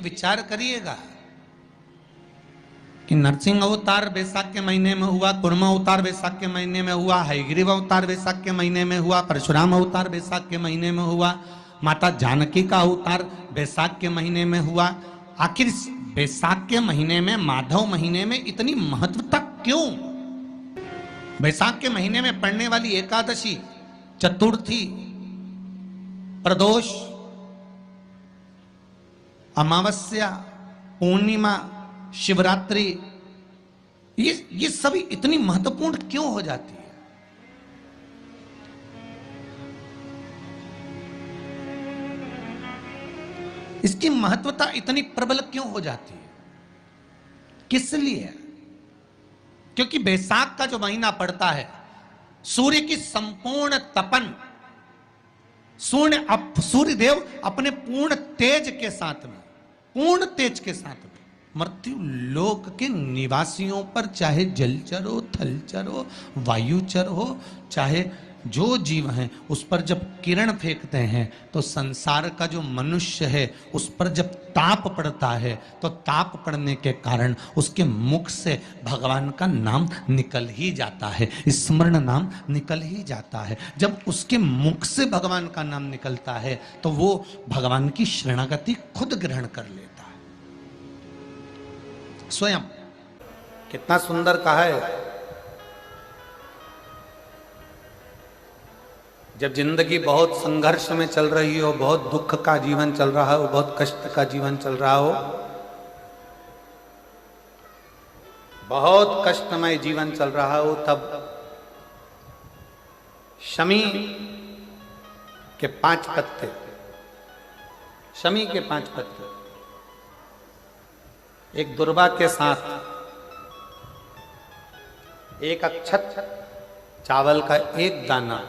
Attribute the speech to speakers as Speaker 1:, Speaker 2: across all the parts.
Speaker 1: विचार करिएगा कि नरसिंह अवतार बैसाख के महीने में हुआ, कुर्मा अवतार बैसाख के महीने में हुआ, हयग्रीव अवतार बैसाख के महीने में हुआ, परशुराम अवतार बैसाख के महीने में हुआ, माता जानकी का अवतार बैसाख के महीने में हुआ। आखिर बैसाख के महीने में, माधव महीने में इतनी महत्वता क्यों? बैसाख के महीने में पड़ने वाली एकादशी, चतुर्थी, प्रदोष, अमावस्या, पूर्णिमा, शिवरात्रि, ये सभी इतनी महत्वपूर्ण क्यों हो जाती है? इसकी महत्वता इतनी प्रबल क्यों हो जाती है? किस लिए? क्योंकि बैसाख का जो महीना पड़ता है, सूर्य की संपूर्ण तपन, सूर्य देव अपने पूर्ण तेज के साथ में, पूर्ण तेज के साथ में मृत्यु लोक के निवासियों पर, चाहे जलचर हो, थलचर हो, वायुचर हो, चाहे जो जीव हैं, उस पर जब किरण फेंकते हैं तो संसार का जो मनुष्य है उस पर जब ताप पड़ता है तो ताप पड़ने के कारण उसके मुख से भगवान का नाम निकल ही जाता है, स्मरण नाम निकल ही जाता है। जब उसके मुख से भगवान का नाम निकलता है तो वो भगवान की शरणागति खुद ग्रहण कर लेता है स्वयं। कितना सुंदर कहा है। जब जिंदगी बहुत संघर्ष में चल रही हो, बहुत दुख का जीवन चल रहा हो, बहुत कष्ट का जीवन चल रहा हो, बहुत कष्टमय जीवन चल रहा हो, तब शमी के 5 पत्ते, शमी के 5 पत्ते एक दुर्वा के साथ, एक अक्षत चावल का एक दाना,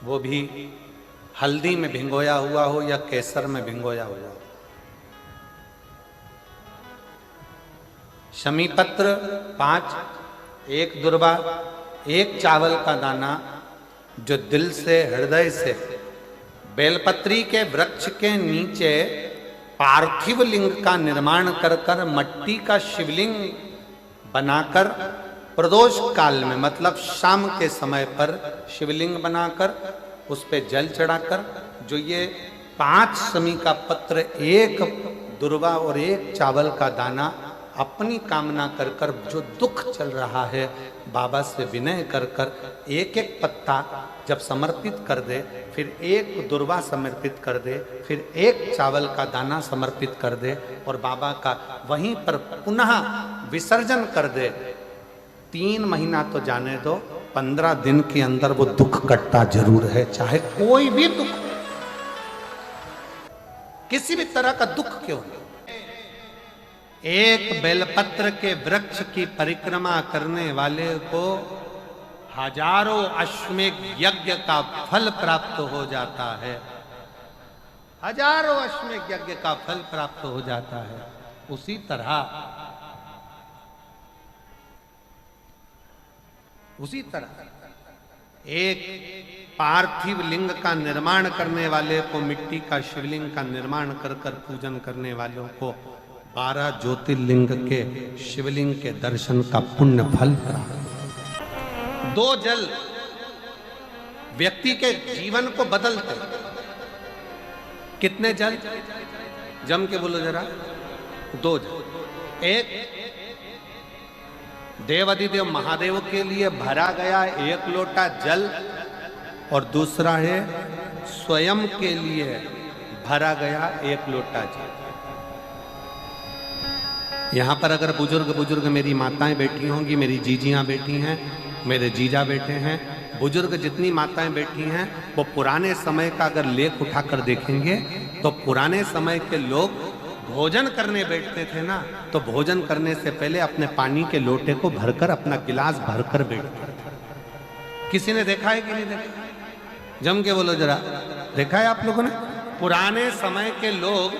Speaker 1: वो भी हल्दी में भिंगोया हुआ हो या केसर में भिंगोया हुआ हो, शमी पत्र 5, एक दुर्वा, एक चावल का दाना, जो दिल से, हृदय से बेलपत्री के वृक्ष के नीचे पार्थिव लिंग का निर्माण कर कर, मट्टी का शिवलिंग बनाकर, प्रदोष काल में मतलब शाम के समय पर शिवलिंग बनाकर उस पे जल चढ़ाकर, जो ये 5 शमी का पत्र, एक दुर्वा और एक चावल का दाना, अपनी कामना कर कर, जो दुख चल रहा है बाबा से विनय कर कर एक एक पत्ता जब समर्पित कर दे, फिर एक दुर्वा समर्पित कर दे, फिर एक चावल का दाना समर्पित कर दे और बाबा का वहीं पर पुनः विसर्जन कर दे, 3 महीना तो जाने दो, 15 दिन के अंदर वो दुख कटता जरूर है, चाहे कोई भी दुख, किसी भी तरह का दुख क्यों हो। एक बेलपत्र के वृक्ष की परिक्रमा करने वाले को हजारों अश्वमेध यज्ञ का फल प्राप्त हो जाता है, हजारों अश्वमेध यज्ञ का फल प्राप्त हो जाता है। उसी तरह एक पार्थिव लिंग का निर्माण करने वाले को, मिट्टी का शिवलिंग का निर्माण कर कर पूजन करने वालों को 12 ज्योतिर्लिंग के शिवलिंग के दर्शन का पुण्य फल प्राप्त। 2 जल व्यक्ति के जीवन को बदलते। कितने जल? जम के बोलो जरा। 2 जल। एक देवाधिदेव महादेव के लिए भरा गया 1 लोटा जल और दूसरा है स्वयं के लिए भरा गया 1 लोटा जल। यहाँ पर अगर बुजुर्ग मेरी माताएं बैठी होंगी, मेरी जीजियां बैठी हैं, मेरे जीजा बैठे हैं, बुजुर्ग जितनी माताएं बैठी हैं, वो पुराने समय का अगर लेख उठाकर देखेंगे तो पुराने समय के लोग भोजन करने बैठते थे ना, तो भोजन करने से पहले अपने पानी के लोटे को भरकर, अपना गिलास भरकर बैठते थे। किसी ने देखा है कि नहीं देखा? जम के बोलो जरा, देखा है आप लोगों ने? पुराने समय के लोग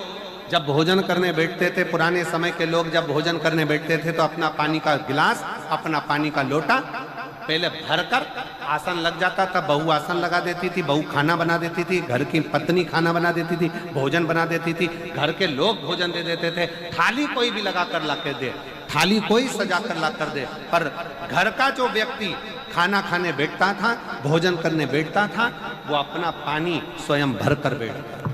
Speaker 1: जब भोजन करने बैठते थे, पुराने समय के लोग जब भोजन करने बैठते थे तो अपना पानी का गिलास, अपना पानी का लोटा पहले भरकर आसन लग जाता था, बहू आसन लगा देती थी, बहू खाना बना देती थी, घर की पत्नी खाना बना देती थी, भोजन बना देती थी, घर के लोग भोजन दे देते थे। थाली कोई भी लगा कर ला के दे, थाली कोई सजा कर ला कर दे, पर घर का जो व्यक्ति खाना खाने बैठता था, भोजन करने बैठता था, वो अपना पानी स्वयं भर कर बैठता था।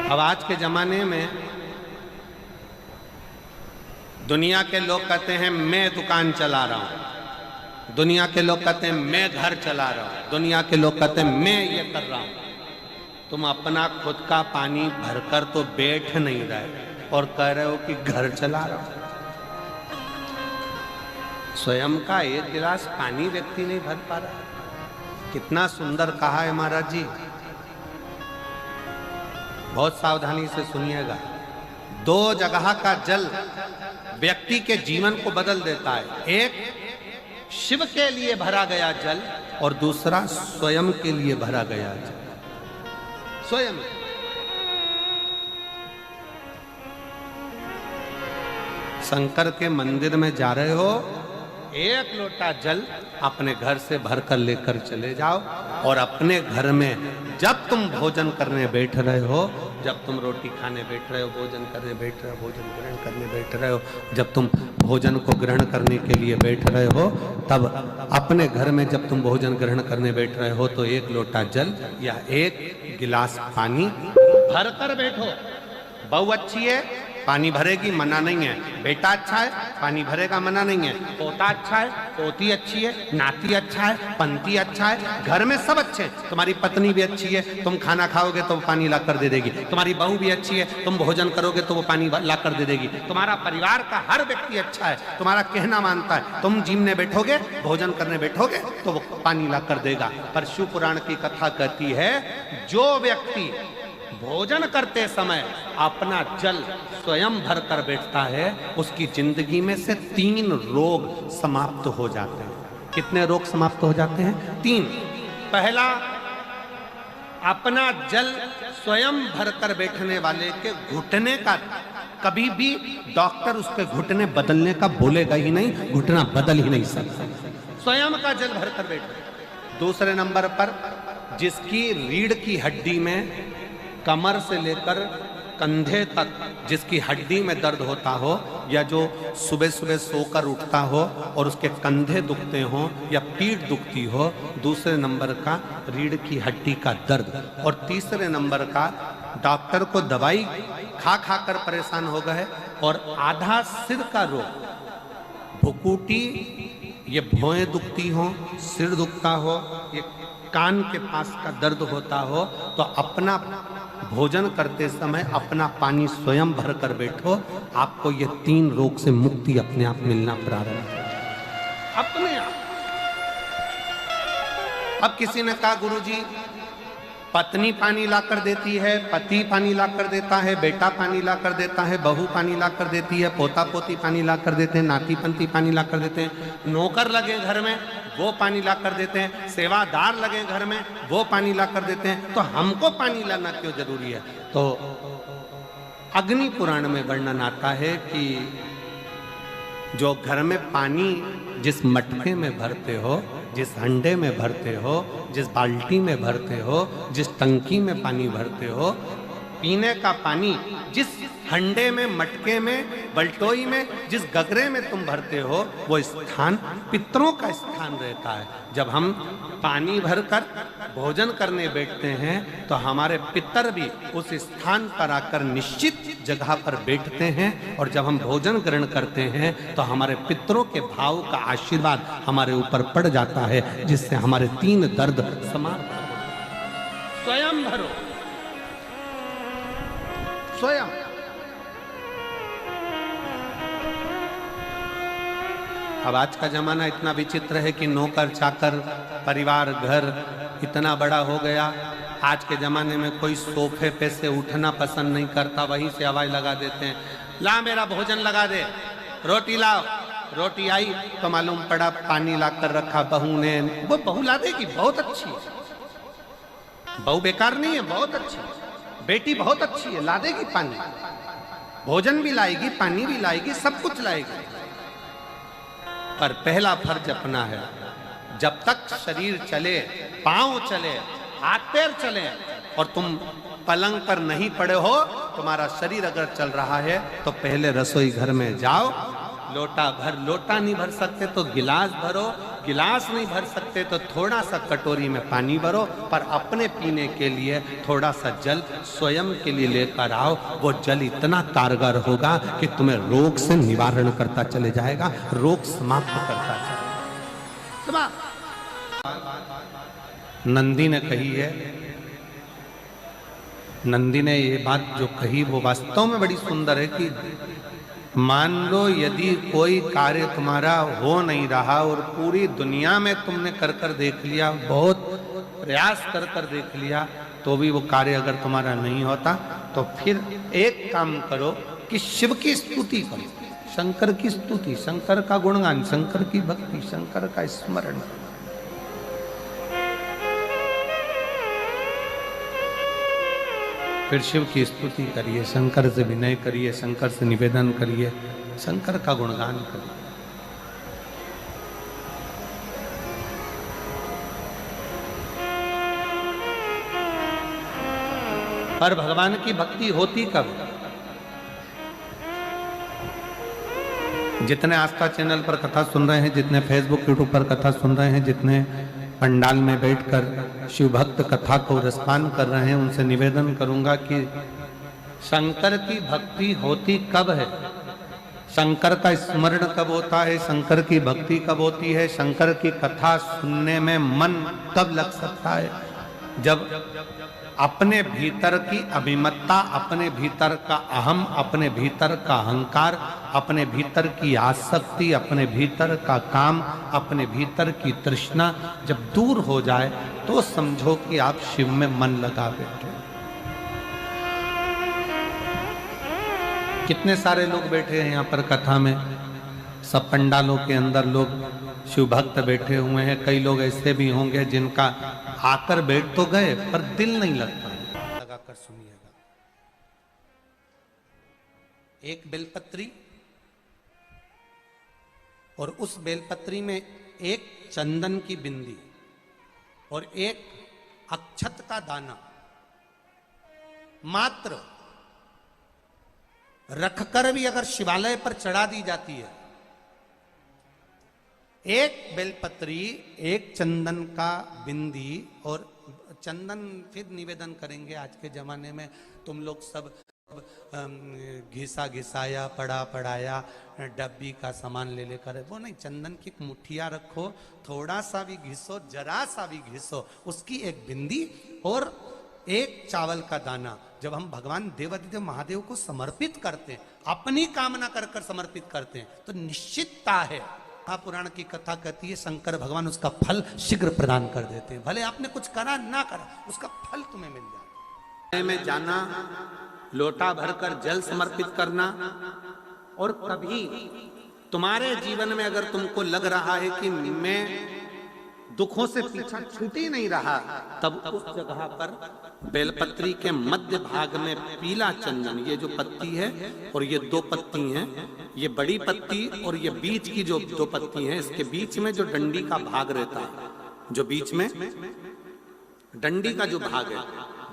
Speaker 1: अब आज के जमाने में दुनिया के लोग कहते हैं मैं दुकान चला रहा हूं, दुनिया के लोग कहते हैं मैं घर चला रहा हूं, दुनिया के लोग कहते हैं मैं ये कर रहा हूं। तुम अपना खुद का पानी भरकर तो बैठ नहीं रहे और कह रहे हो कि घर चला रहा हूं। स्वयं का एक गिलास पानी व्यक्ति नहीं भर पा रहा। कितना सुंदर कहा है महाराज जी, बहुत सावधानी से सुनिएगा। दो जगह का जल व्यक्ति के जीवन को बदल देता है। एक शिव के लिए भरा गया जल और दूसरा स्वयं के लिए भरा गया जल। स्वयं शंकर के मंदिर में जा रहे हो, एक लोटा जल अपने घर से भरकर लेकर चले जाओ और अपने घर में जब तुम भोजन करने बैठ रहे हो, जब तुम रोटी खाने बैठ रहे हो, भोजन करने बैठ रहे हो, भोजन ग्रहण करने बैठ रहे हो, जब तुम भोजन को ग्रहण करने के लिए बैठ रहे हो, तब अपने घर में जब तुम भोजन ग्रहण करने बैठ रहे हो तो एक लोटा जल या एक गिलास पानी भर कर बैठो। बहू अच्छी है, पानी भरेगी, मना नहीं है। बेटा अच्छा है, पानी भरेगा, मना नहीं है। पोता अच्छा है, पोती अच्छी है, नाती अच्छा है, पंती अच्छा है, घर में सब अच्छे हैं। तुम्हारी पत्नी भी अच्छी है, तुम खाना खाओगे तो वो पानी ला कर दे देगी। तुम्हारी बहू भी अच्छी है, तुम भोजन करोगे तो वो पानी ला कर दे देगी। तुम्हारा परिवार का हर व्यक्ति अच्छा है, तुम्हारा कहना मानता है। तुम जिमने बैठोगे, भोजन करने बैठोगे तो वो पानी ला कर देगा। पर शिव पुराण की कथा कहती है, जो व्यक्ति भोजन करते समय अपना जल स्वयं भर कर बैठता है, उसकी जिंदगी में से 3 रोग समाप्त हो जाते हैं। कितने रोग समाप्त हो जाते हैं? 3। पहला, अपना जल स्वयं भर कर बैठने वाले के घुटने का कभी भी डॉक्टर उसके घुटने बदलने का बोलेगा ही नहीं, घुटना बदल ही नहीं सकता। स्वयं का जल भर कर बैठे। दूसरे नंबर पर, जिसकी रीढ़ की हड्डी में कमर से लेकर कंधे तक जिसकी हड्डी में दर्द होता हो, या जो सुबह सुबह सोकर उठता हो और उसके कंधे दुखते हो या पीठ दुखती हो। दूसरे नंबर का रीढ़ की हड्डी का दर्द। और तीसरे नंबर का, डॉक्टर को दवाई खा खा कर परेशान हो गए और आधा सिर का रोग, भुकुटी, ये भौएं दुखती हो, सिर दुखता हो, ये कान के पास का दर्द होता हो, तो अपना भोजन करते समय अपना पानी स्वयं भर कर बैठो। आपको ये 3 रोग से मुक्ति अपने आप मिलना प्रारंभ हो, अपने आप। अब किसी ने कहा, गुरुजी पत्नी पानी ला कर देती है, पति पानी ला कर देता है, बेटा पानी ला कर देता है, बहू पानी ला कर देती है, पोता पोती पानी ला कर देते हैं, नाती पंती पानी ला कर देते हैं, नौकर लगे घर में वो पानी ला कर देते हैं, सेवादार लगे घर में वो पानी ला कर देते हैं, तो हमको पानी लाना क्यों जरूरी है? तो अग्नि पुराण में वर्णन आता है कि जो घर में पानी जिस मटके में भरते हो, जिस हंडे में भरते हो, जिस बाल्टी में भरते हो, जिस टंकी में पानी भरते हो, पीने का पानी जिस हंडे में, मटके में, बल्टोई में, जिस गगरे में तुम भरते हो, वो स्थान पितरों का स्थान रहता है। जब हम पानी भरकर भोजन करने बैठते हैं तो हमारे पितर भी उस स्थान पर आकर निश्चित जगह पर बैठते हैं, और जब हम भोजन ग्रहण करते हैं तो हमारे पितरों के भाव का आशीर्वाद हमारे ऊपर पड़ जाता है, जिससे हमारे 3 दर्द समाप्त हो। स्वयं भरो, स्वयं। अब आज का जमाना इतना विचित्र है कि नौकर चाकर, परिवार, घर इतना बड़ा हो गया। आज के ज़माने में कोई सोफे पे से उठना पसंद नहीं करता, वहीं से आवाज़ लगा देते हैं, ला मेरा भोजन लगा दे, रोटी लाओ। रोटी आई तो मालूम पड़ा पानी ला कर रखा बहू ने। वो बहू ला देगी, बहुत अच्छी, बहू बेकार नहीं है, बहुत अच्छी, बेटी बहुत अच्छी है, ला देगी पानी, भोजन भी लाएगी, पानी भी लाएगी, सब कुछ लाएगी। पर पहला फर्ज अपना है, जब तक शरीर चले, पांव चले, हाथ पैर चले और तुम पलंग पर नहीं पड़े हो, तुम्हारा शरीर अगर चल रहा है तो पहले रसोई घर में जाओ, लोटा भर, लोटा नहीं भर सकते तो गिलास भरो, गिलास नहीं भर सकते तो थोड़ा सा कटोरी में पानी भरो, पर अपने पीने के लिए थोड़ा सा जल स्वयं के लिए लेकर आओ। वो जल इतना कारगर होगा कि तुम्हें रोग से निवारण करता चले जाएगा, रोग समाप्त करता चलेगा। नंदी ने कही है, नंदी ने ये बात जो कही वो वास्तव में बड़ी सुंदर है कि मान लो यदि कोई कार्य तुम्हारा हो नहीं रहा और पूरी दुनिया में तुमने कर कर देख लिया, बहुत प्रयास कर कर देख लिया, तो भी वो कार्य अगर तुम्हारा नहीं होता, तो फिर एक काम करो कि शिव की स्तुति करो, शंकर की स्तुति, शंकर का गुणगान, शंकर की भक्ति, शंकर का स्मरण। फिर शिव की स्तुति करिए, शंकर से विनय करिए, शंकर से निवेदन करिए, शंकर का गुणगान करिए। पर भगवान की भक्ति होती कब? जितने आस्था चैनल पर कथा सुन रहे हैं, जितने फेसबुक यूट्यूब पर कथा सुन रहे हैं, जितने पंडाल में बैठकर शिव भक्त कथा को रसपान कर रहे हैं, उनसे निवेदन करूंगा कि शंकर की भक्ति होती कब है, शंकर का स्मरण कब होता है, शंकर की भक्ति कब होती है, शंकर की कथा सुनने में मन कब लग सकता है? जब अपने भीतर की अभिमत्ता, अपने भीतर का अहम, अपने भीतर का अहंकार, अपने भीतर की आसक्ति, अपने भीतर का काम, अपने भीतर की तृष्णा जब दूर हो जाए तो समझो कि आप शिव में मन लगा बैठे। कितने सारे लोग बैठे हैं यहाँ पर कथा में, सब पंडालों के अंदर लोग शिव भक्त बैठे हुए हैं। कई लोग ऐसे भी होंगे जिनका आकर बैठ तो गए पर दिल नहीं लगता। लगाकर सुनिएगा, एक बेलपत्री और उस बेलपत्री में एक चंदन की बिंदी और एक अक्षत का दाना मात्र रखकर भी अगर शिवालय पर चढ़ा दी जाती है, एक बेलपत्री, एक चंदन का बिंदी और चंदन फिर निवेदन करेंगे। आज के जमाने में तुम लोग सब घिसा घिसाया, पड़ा पड़ाया, डब्बी का सामान ले लेकर, वो नहीं, चंदन की मुठिया रखो, थोड़ा सा भी घिसो, जरा सा भी घिसो, उसकी एक बिंदी और एक चावल का दाना जब हम भगवान देवाधिदेव महादेव को समर्पित करते हैं, अपनी कामना कर कर समर्पित करते हैं, तो निश्चितता है, पुराण की कथा कहती है शंकर भगवान उसका फल शीघ्र प्रदान कर देते हैं। भले आपने कुछ करा ना करा, उसका फल तुम्हें मिल जाता। में जाना, लोटा भरकर जल समर्पित करना, और कभी तुम्हारे जीवन में अगर तुमको लग रहा है कि मैं दुखों से पीछा छूट ही नहीं रहा, तब उस जगह पर बेलपत्री के मध्य भाग में पीला चंदन, ये जो पत्ती है और ये दो पत्ती हैं, ये बड़ी पत्ती और ये बीच की जो दो पत्ती हैं, इसके बीच में जो डंडी का भाग रहता है, जो बीच में डंडी का जो भाग है,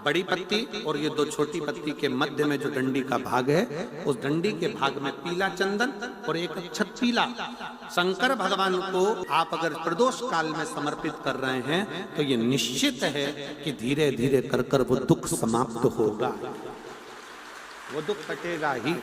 Speaker 1: बड़ी पत्ती और ये दो छोटी पत्ती के मध्य में जो डंडी का भाग है, उस डंडी के भाग में पीला चंदन और एक अक्षत पीला, शंकर भगवान को आप अगर प्रदोष काल में समर्पित कर रहे हैं तो ये निश्चित है कि धीरे धीरे कर कर वो दुख समाप्त होगा, वो दुख कटेगा ही।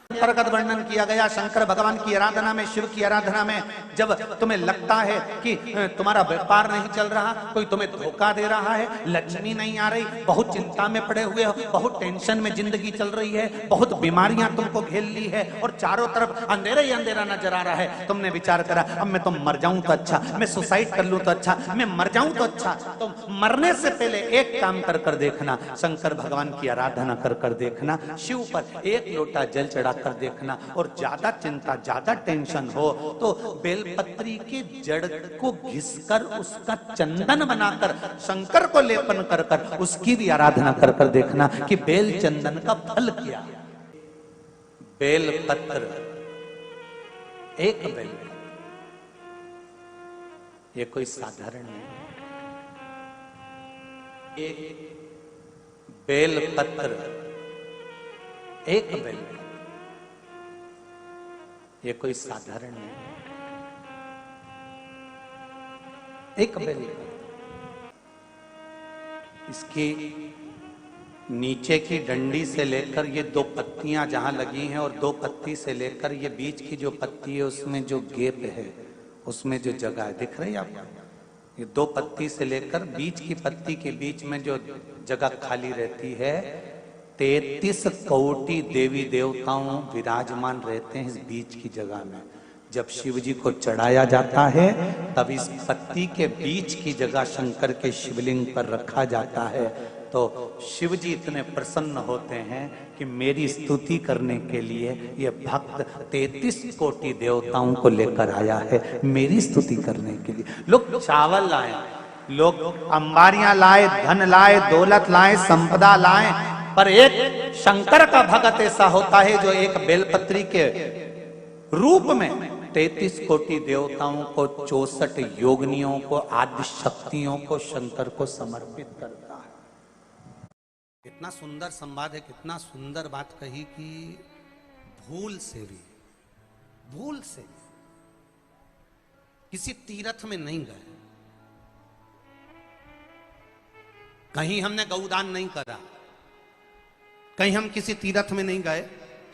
Speaker 1: प्रकट वर्णन किया गया शंकर भगवान की आराधना में, शिव की आराधना में, जब तुम्हें लगता है कि तुम्हारा व्यापार नहीं चल रहा, कोई तुम्हें धोखा दे रहा है, लक्ष्मी नहीं आ रही, बहुत चिंता में पड़े हुए हो, बहुत टेंशन में जिंदगी चल रही है, बहुत बीमारियां तुमको घेर ली है और चारों तरफ अंधेरा ही अंधेरा नजर आ रहा है, तुमने विचार करा अब मैं तो मर जाऊं तो अच्छा, मैं सुसाइड कर लूं तो अच्छा, मैं मर जाऊं तो अच्छा, तो मरने से पहले एक काम कर कर देखना, शंकर भगवान की आराधना कर कर देखना, शिव पर एक लोटा जल चढ़ा जाकर देखना। और ज्यादा चिंता, ज्यादा टेंशन हो तो बेलपत्री के जड़ को घिसकर उसका चंदन बनाकर शंकर को लेपन कर कर उसकी भी आराधना कर कर देखना कि बेल चंदन का फल क्या है। बेलपत्र, एक बेल, ये कोई साधारण नहीं। एक बेलपत्र, एक बेल, ये कोई साधारण नहीं। एक बेल, इसकी नीचे की डंडी से लेकर ये दो पत्तियां जहां लगी हैं और दो पत्ती से लेकर ये बीच की जो पत्ती है उसमें जो गैप है, उसमें जो जगह है, दिख रही है आपको? ये दो पत्ती से लेकर बीच की पत्ती के बीच में जो जगह खाली रहती है, 33 कोटि देवी देवताओं विराजमान रहते हैं इस बीच की जगह में। जब शिव जी को चढ़ाया जाता है तब इस पत्ती के बीच की जगह शंकर के शिवलिंग पर रखा जाता है। तो शिव जी इतने प्रसन्न होते हैं कि मेरी स्तुति करने के लिए ये भक्त 33 कोटि देवताओं को लेकर आया है मेरी स्तुति करने के लिए। लोग चावल लाए, लोग अंबारियां लाए, धन लाए, दौलत लाए, संपदा लाए, पर एक शंकर का भक्त ऐसा होता है जो एक बेलपत्री के रूप में 33 कोटि देवताओं को, 64 योगिनियों को, आदि शक्तियों को शंकर को समर्पित करता है। कितना सुंदर संवाद है, कितना सुंदर बात कही कि भूल से भी किसी तीर्थ में नहीं गए, कहीं हमने गौदान नहीं करा, कहीं हम किसी तीर्थ में नहीं गए,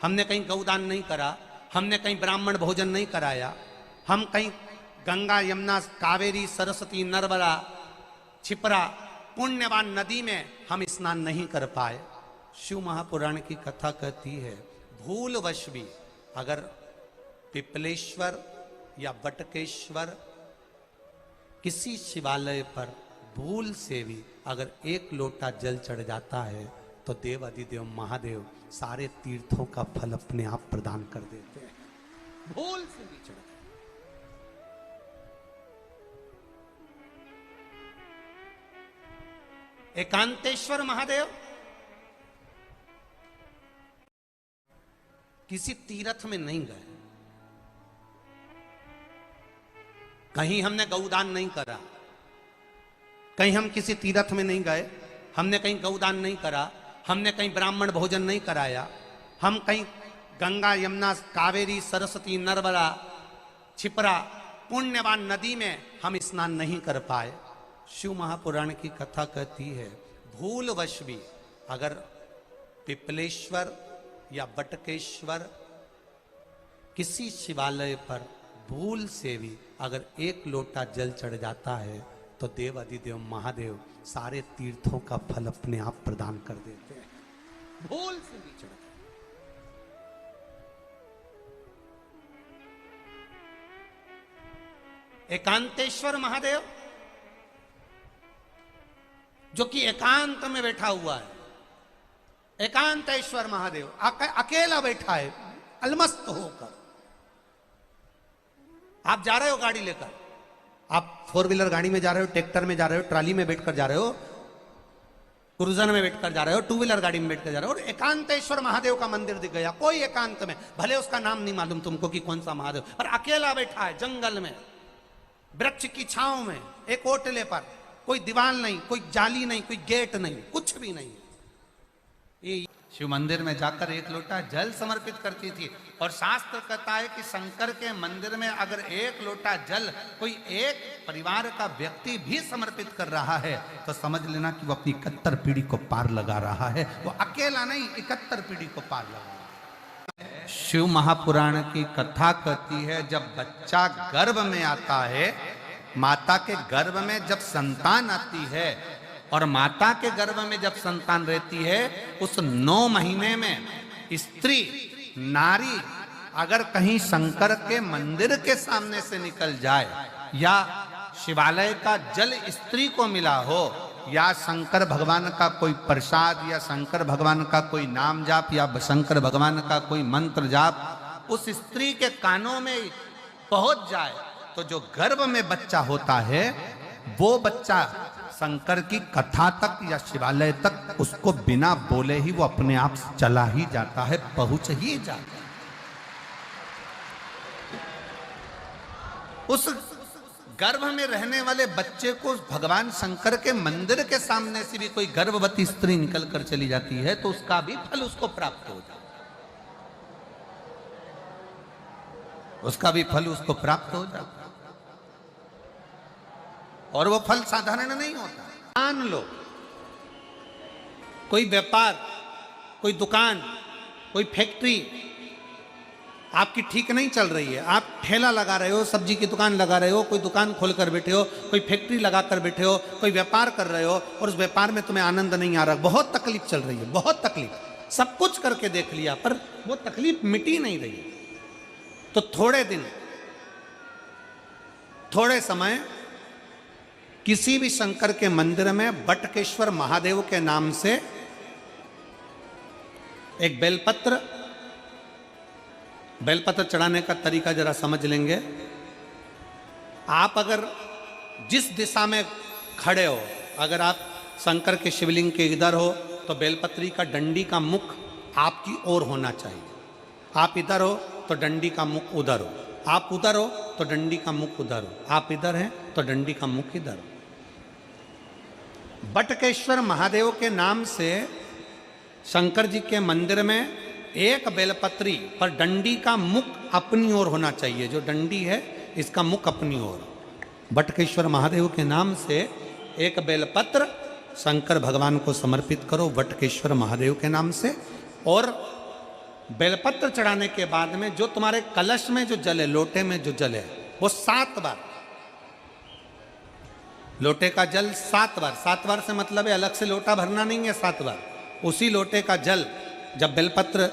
Speaker 1: हमने कहीं गौदान नहीं करा, हमने कहीं ब्राह्मण भोजन नहीं कराया, हम कहीं गंगा यमुना कावेरी सरस्वती नर्मदा छिपरा पुण्यवान नदी में हम स्नान नहीं कर पाए। शिव महापुराण की कथा कहती है भूलवश भी अगर पिपलेश्वर या बटकेश्वर किसी शिवालय पर भूल से भी अगर एक लोटा जल चढ़ जाता है तो देव अधिदेव महादेव सारे तीर्थों का फल अपने आप प्रदान कर देते हैं। भूल से भी चढ़ एकांतेश्वर महादेव किसी तीर्थ में नहीं गए, कहीं हमने गौदान नहीं करा, कहीं हम किसी तीर्थ में नहीं गए, हमने कहीं गौदान नहीं करा, हमने कहीं ब्राह्मण भोजन नहीं कराया, हम कहीं गंगा यमुना कावेरी सरस्वती नर्मदा छिपरा पुण्यवान नदी में हम स्नान नहीं कर पाए। शिव महापुराण की कथा कहती है भूलवश भी अगर पिपलेश्वर या बटकेश्वर किसी शिवालय पर भूल से भी अगर एक लोटा जल चढ़ जाता है तो देव अधिदेव महादेव सारे तीर्थों का फल अपने आप प्रदान कर देते हैं। भूल से भी चढ़ एकांतेश्वर महादेव जो कि एकांत में बैठा हुआ है, एकांतेश्वर महादेव अकेला बैठा है अलमस्त होकर। आप जा रहे हो गाड़ी लेकर, आप 4 व्हीलर गाड़ी में जा रहे हो, ट्रैक्टर में जा रहे हो, ट्राली में बैठकर जा रहे हो, क्रूजर में बैठकर जा रहे हो, 2 व्हीलर गाड़ी में बैठकर जा रहे हो और एकांतेश्वर महादेव का मंदिर दिख गया, कोई एकांत में, भले उसका नाम नहीं मालूम तुमको कि कौन सा महादेव, पर अकेला बैठा है जंगल में, वृक्ष की छांव में, एक ओटले पर, कोई दीवार नहीं, कोई जाली नहीं, कोई गेट नहीं, कुछ भी नहीं। ये शिव मंदिर में जाकर एक लोटा जल समर्पित करती थी और शास्त्र कहता है कि शंकर के मंदिर में अगर एक लोटा जल कोई एक परिवार का व्यक्ति भी समर्पित कर रहा है तो समझ लेना कि वो अपनी 71 पीढ़ी को पार लगा रहा है। वो अकेला नहीं, 71 पीढ़ी को पार लगा रहा है। शिव महापुराण की कथा कहती है जब बच्चा गर्भ में आता है, माता के गर्भ में जब संतान आती है और माता के गर्भ में जब संतान रहती है, उस 9 महीने में स्त्री नारी अगर कहीं शंकर के मंदिर के सामने से निकल जाए या शिवालय का जल स्त्री को मिला हो या शंकर भगवान का कोई प्रसाद या शंकर भगवान का कोई नाम जाप या शंकर भगवान का कोई मंत्र जाप उस स्त्री के कानों में पहुंच जाए तो जो गर्भ में बच्चा होता है वो बच्चा शंकर की कथा तक या शिवालय तक उसको बिना बोले ही वो अपने आप चला ही जाता है, पहुंच ही जाता है। उस गर्भ में रहने वाले बच्चे को भगवान शंकर के मंदिर के सामने से भी कोई गर्भवती स्त्री निकल कर चली जाती है तो उसका भी फल उसको प्राप्त हो जाता है, उसका भी फल उसको प्राप्त हो जाता है। और वो फल साधारण नहीं होता। मान लो कोई व्यापार, कोई दुकान, कोई फैक्ट्री आपकी ठीक नहीं चल रही है, आप ठेला लगा रहे हो, सब्जी की दुकान लगा रहे हो, कोई दुकान खोल कर बैठे हो, कोई फैक्ट्री लगा कर बैठे हो, कोई व्यापार कर रहे हो और उस व्यापार में तुम्हें आनंद नहीं आ रहा, बहुत तकलीफ चल रही है, बहुत तकलीफ, सब कुछ करके देख लिया पर वो तकलीफ मिटी नहीं रही है। तो थोड़े दिन, थोड़े समय किसी भी शंकर के मंदिर में बटकेश्वर महादेव के नाम से एक बेलपत्र चढ़ाने का तरीका जरा समझ लेंगे। आप अगर जिस दिशा में खड़े हो, अगर आप शंकर के शिवलिंग के इधर हो तो बेलपत्री का डंडी का मुख आपकी ओर होना चाहिए। आप इधर हो तो डंडी का मुख उधर हो, आप उधर हो तो डंडी का मुख उधर हो, आप इधर हैं तो डंडी का मुख इधर हो। बटकेश्वर महादेव के नाम से शंकर जी के मंदिर में एक बेलपत्री पर डंडी का मुख अपनी ओर होना चाहिए, जो डंडी है इसका मुख अपनी ओर। बटकेश्वर महादेव के नाम से एक बेलपत्र शंकर भगवान को समर्पित करो बटकेश्वर महादेव के नाम से। और बेलपत्र चढ़ाने के बाद में जो तुम्हारे कलश में जो जल है, लोटे में जो जल है, वो 7 बार, लोटे का जल 7 बार, 7 बार से मतलब है अलग से लोटा भरना नहीं है, 7 बार उसी लोटे का जल जब बेलपत्र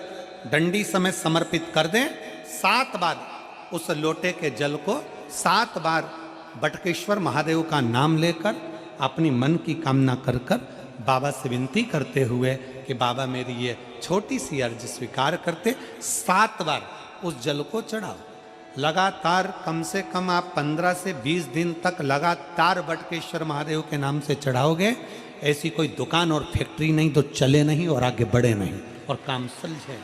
Speaker 1: डंडी समेत समर्पित कर दें, 7 बार उस लोटे के जल को 7 बार बटकेश्वर महादेव का नाम लेकर अपनी मन की कामना कर कर बाबा से विनती करते हुए कि बाबा मेरी ये छोटी सी अर्ज स्वीकार करते, 7 बार उस जल को चढ़ाओ। लगातार कम से कम आप 15 से 20 दिन तक लगातार बटकेश्वर महादेव के नाम से चढ़ाओगे, ऐसी कोई दुकान और फैक्ट्री नहीं तो चले नहीं और आगे बढ़े नहीं और काम सुलझे।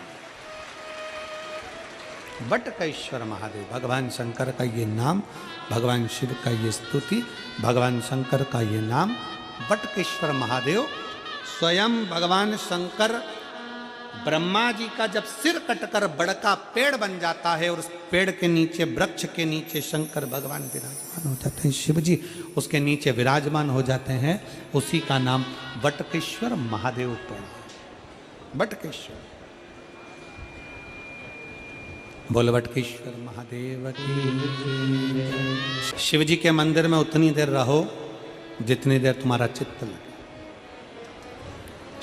Speaker 1: बटकेश्वर महादेव, भगवान शंकर का ये नाम, भगवान शिव का ये स्तुति, भगवान शंकर का ये नाम बटकेश्वर महादेव। स्वयं भगवान शंकर ब्रह्मा जी का जब सिर कटकर बड़का पेड़ बन जाता है और उस पेड़ के नीचे, वृक्ष के नीचे शंकर भगवान विराजमान हो जाते हैं, शिव जी उसके नीचे विराजमान हो जाते हैं, उसी का नाम बटकेश्वर महादेव पड़ा। बटकेश्वर, बोल बटकेश्वर महादेव की। शिव जी के मंदिर में उतनी देर रहो जितनी देर तुम्हारा चित्त लगे।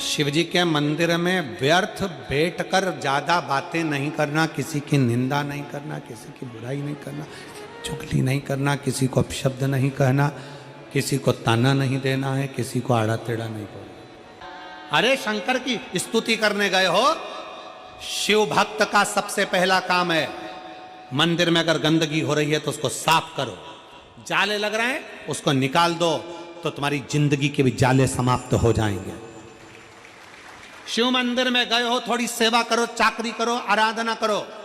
Speaker 1: शिव जी के मंदिर में व्यर्थ बैठकर ज्यादा बातें नहीं करना, किसी की निंदा नहीं करना, किसी की बुराई नहीं करना, चुगली नहीं करना, किसी को अपशब्द नहीं कहना, किसी को ताना नहीं देना है, किसी को आड़ा टेढ़ा नहीं बोलना। अरे शंकर की स्तुति करने गए हो, शिव भक्त का सबसे पहला काम है मंदिर में अगर गंदगी हो रही है तो उसको साफ करो, जाले लग रहे हैं उसको निकाल दो, तो तुम्हारी जिंदगी के भी जाले समाप्त हो जाएंगे। शिव मंदिर में गए हो, थोड़ी सेवा करो, चाकरी करो, आराधना करो,